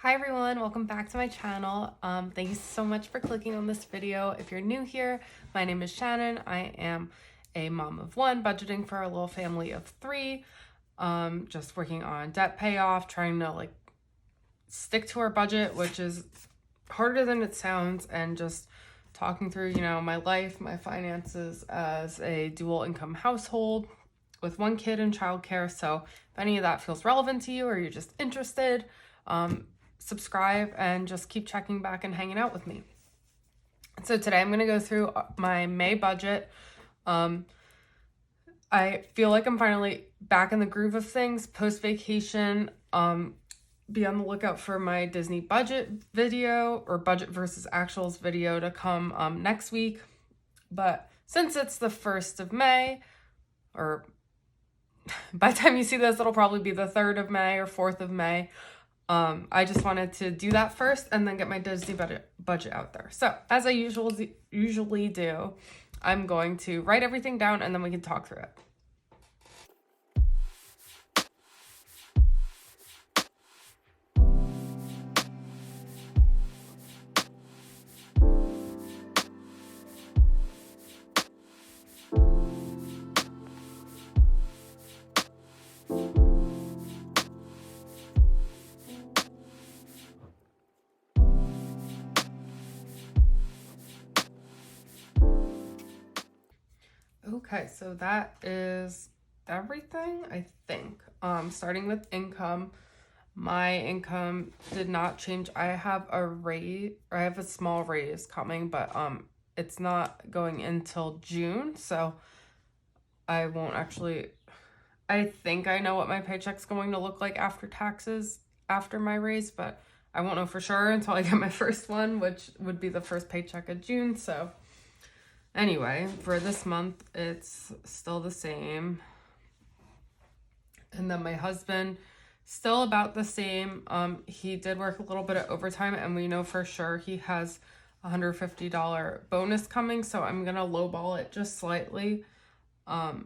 Hi everyone, welcome back to my channel. Thank you so much for clicking on this video. If you're new here, my name is Shannon. I am a mom of one, budgeting for a little family of three, just working on debt payoff, trying to stick to our budget, which is harder than it sounds, and just talking through, my life, my finances as a dual income household with one kid in childcare. So if any of that feels relevant to you or you're just interested, subscribe and just keep checking back and hanging out with me. So today I'm going to go through my May budget. I feel like I'm finally back in the groove of things post-vacation. Be on the lookout for my Disney budget video or budget versus actuals video to come next week. But since it's the 1st of May, or by the time you see this, it'll probably be the 3rd of May or 4th of May. I just wanted to do that first and then get my Disney budget out there. So as I usually do, I'm going to write everything down and then we can talk through it. Okay, so that is everything, I think. Starting with income, my income did not change. I have a small raise coming, but it's not going until June, so I won't actually. I think I know what my paycheck's going to look like after taxes after my raise, but I won't know for sure until I get my first one, which would be the first paycheck of June. So anyway, for this month, it's still the same. And then my husband, still about the same. He did work a little bit of overtime, and we know for sure he has a $150 bonus coming, so I'm gonna lowball it just slightly, and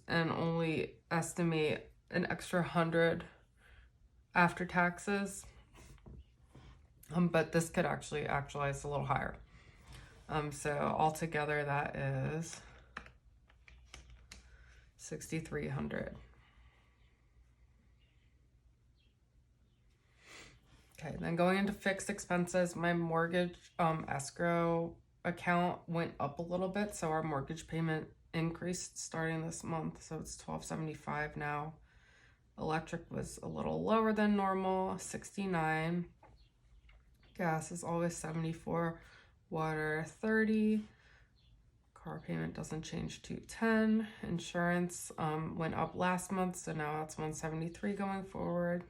only estimate an extra 100 after taxes. But this could actually actualize a little higher. So altogether that is $6,300. Okay, then going into fixed expenses, my mortgage escrow account went up a little bit, so our mortgage payment increased starting this month, so it's $1,275 now. Electric was a little lower than normal, $69. Gas is always $74. Water $30. Car payment doesn't change to $10. Insurance went up last month, so now that's $173 going forward.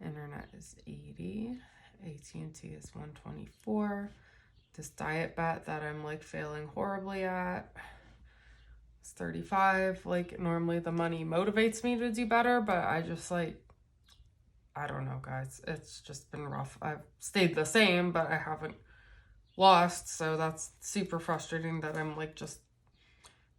Internet is $80. AT&T is $124. This diet bet that I'm failing horribly at is $35. Normally the money motivates me to do better, but I just I don't know, guys. It's just been rough. I've stayed the same, but I haven't lost, so that's super frustrating that I'm just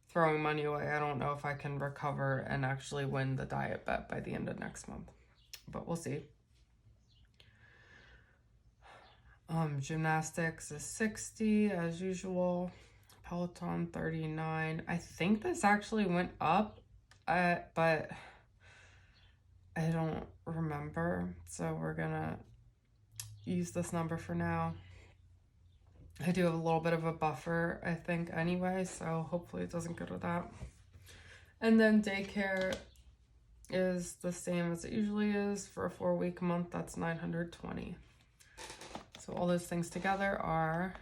throwing money away. I don't know if I can recover and actually win the diet bet by the end of next month, but we'll see. Gymnastics is $60 as usual. Peloton $39. I think this actually went up, but I don't remember, so we're gonna use this number for now. I do have a little bit of a buffer, I think, anyway, so hopefully it doesn't go to that. And then daycare is the same as it usually is for a 4-week month. That's $920. So all those things together are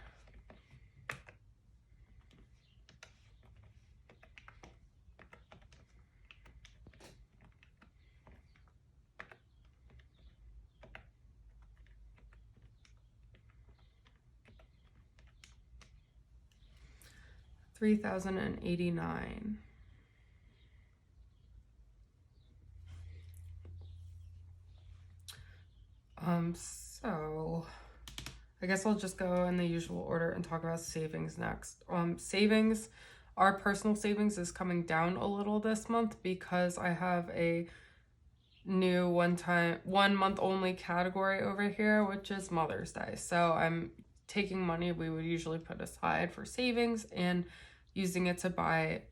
$3,089. So I guess I'll just go in the usual order and talk about savings next. Savings, our personal savings is coming down a little this month because I have a new one month only category over here, which is Mother's Day. So I'm taking money we would usually put aside for savings and using it to buy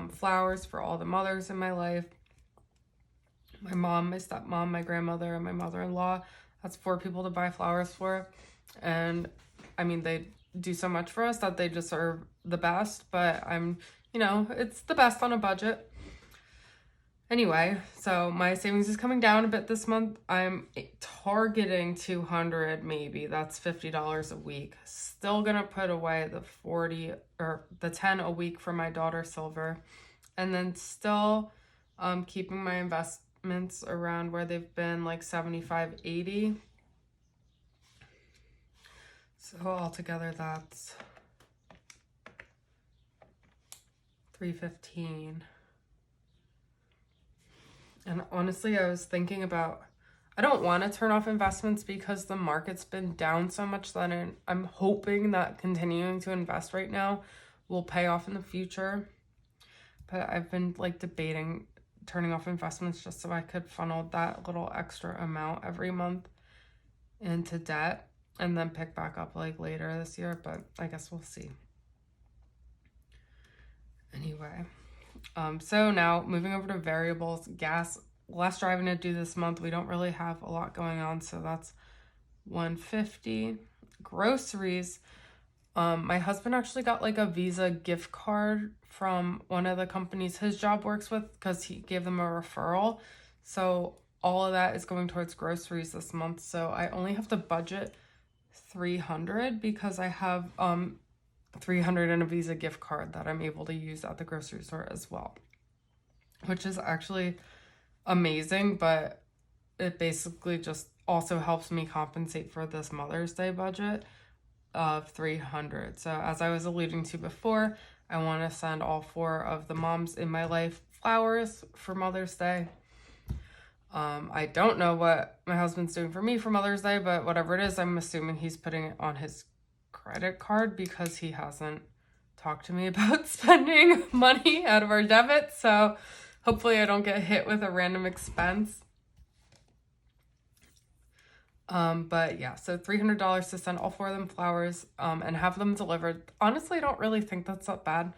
flowers for all the mothers in my life. My mom, my stepmom, my grandmother, and my mother-in-law. That's 4 people to buy flowers for. And I mean, they do so much for us that they deserve the best, but it's the best on a budget. Anyway, so my savings is coming down a bit this month. I'm targeting 200 maybe. That's $50 a week. Still gonna put away the 40 or the 10 a week for my daughter Silver. And then still keeping my investments around where they've been, like 75, 80. So altogether that's 315. And honestly, I was thinking about, I don't want to turn off investments because the market's been down so much that I'm hoping that continuing to invest right now will pay off in the future. But I've been like debating turning off investments just so I could funnel that little extra amount every month into debt and then pick back up like later this year. But I guess we'll see. Anyway. So now moving over to variables, gas, less driving to do this month. We don't really have a lot going on, so that's 150. Groceries, my husband actually got like a Visa gift card from one of the companies his job works with because he gave them a referral. So all of that is going towards groceries this month. So I only have to budget 300 because I have 300 in a Visa gift card that I'm able to use at the grocery store as well, which is actually amazing, but it basically just also helps me compensate for this Mother's Day budget of 300. So as I was alluding to before, I want to send all 4 of the moms in my life flowers for Mother's Day. I don't know what my husband's doing for me for Mother's Day, but whatever it is, I'm assuming he's putting it on his credit card because he hasn't talked to me about spending money out of our debit. So hopefully I don't get hit with a random expense. But yeah, so $300 to send all 4 of them flowers and have them delivered. Honestly, I don't really think that's that bad.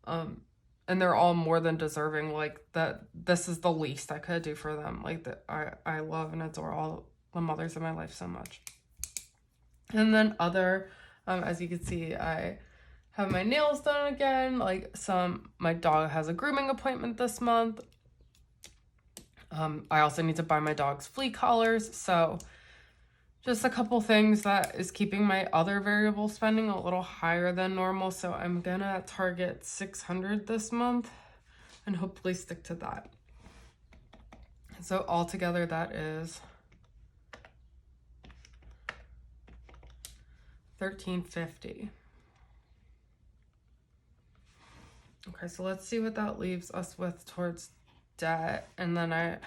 And they're all more than deserving. Like that, this is the least I could do for them. Like I love and adore all the mothers in my life so much. And then other, as you can see, I have my nails done again. My dog has a grooming appointment this month. I also need to buy my dog's flea collars. So just a couple things that is keeping my other variable spending a little higher than normal. So I'm gonna target 600 this month and hopefully stick to that. So altogether that is $1,350. Okay, so let's see what that leaves us with towards debt, and then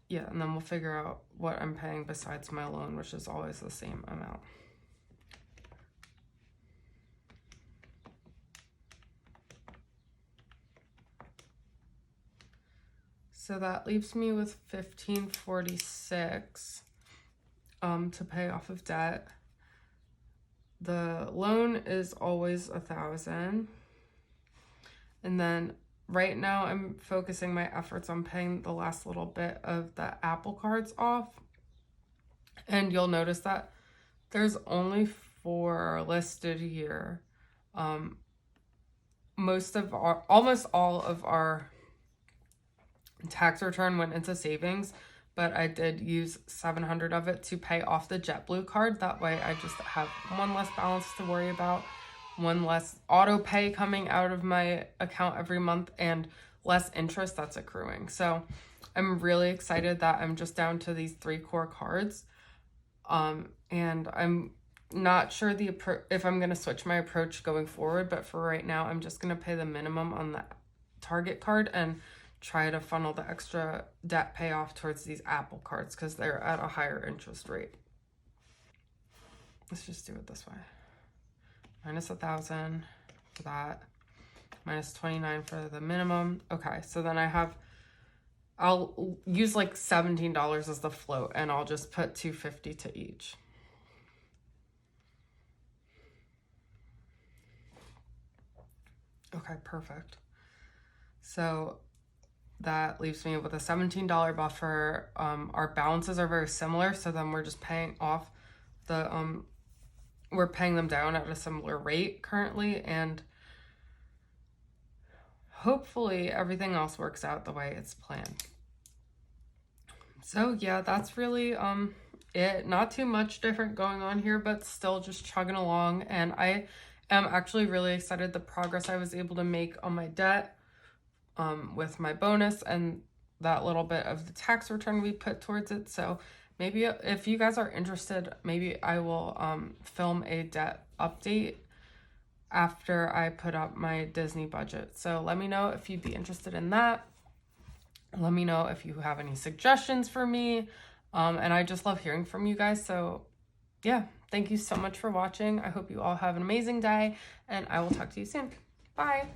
and then we'll figure out what I'm paying besides my loan, which is always the same amount. So that leaves me with $1,546 to pay off of debt. The loan is always $1,000. And then right now I'm focusing my efforts on paying the last little bit of the Apple cards off. And you'll notice that there's only 4 listed here. Almost all of our tax return went into savings, but I did use 700 of it to pay off the JetBlue card. That way I just have one less balance to worry about, one less auto pay coming out of my account every month, and less interest that's accruing. So I'm really excited that I'm just down to these 3 core cards. And I'm not sure if I'm going to switch my approach going forward, but for right now, I'm just going to pay the minimum on the Target card and try to funnel the extra debt payoff towards these Apple cards because they're at a higher interest rate. Let's just do it this way. Minus 1,000 for that. Minus 29 for the minimum. Okay, so then I have I'll use like $17 as the float, and I'll just put $250 to each. Okay, perfect. So that leaves me with a $17 buffer. Our balances are very similar, so then we're just paying off the we're paying them down at a similar rate currently, and hopefully everything else works out the way it's planned. So yeah, that's really it. Not too much different going on here, but still just chugging along. And I am actually really excited the progress I was able to make on my debt with my bonus and that little bit of the tax return we put towards it. So maybe if you guys are interested, maybe I will film a debt update after I put up my Disney budget. So let me know if you'd be interested in that. Let me know if you have any suggestions for me. And I just love hearing from you guys. So yeah, thank you so much for watching. I hope you all have an amazing day, and I will talk to you soon. Bye.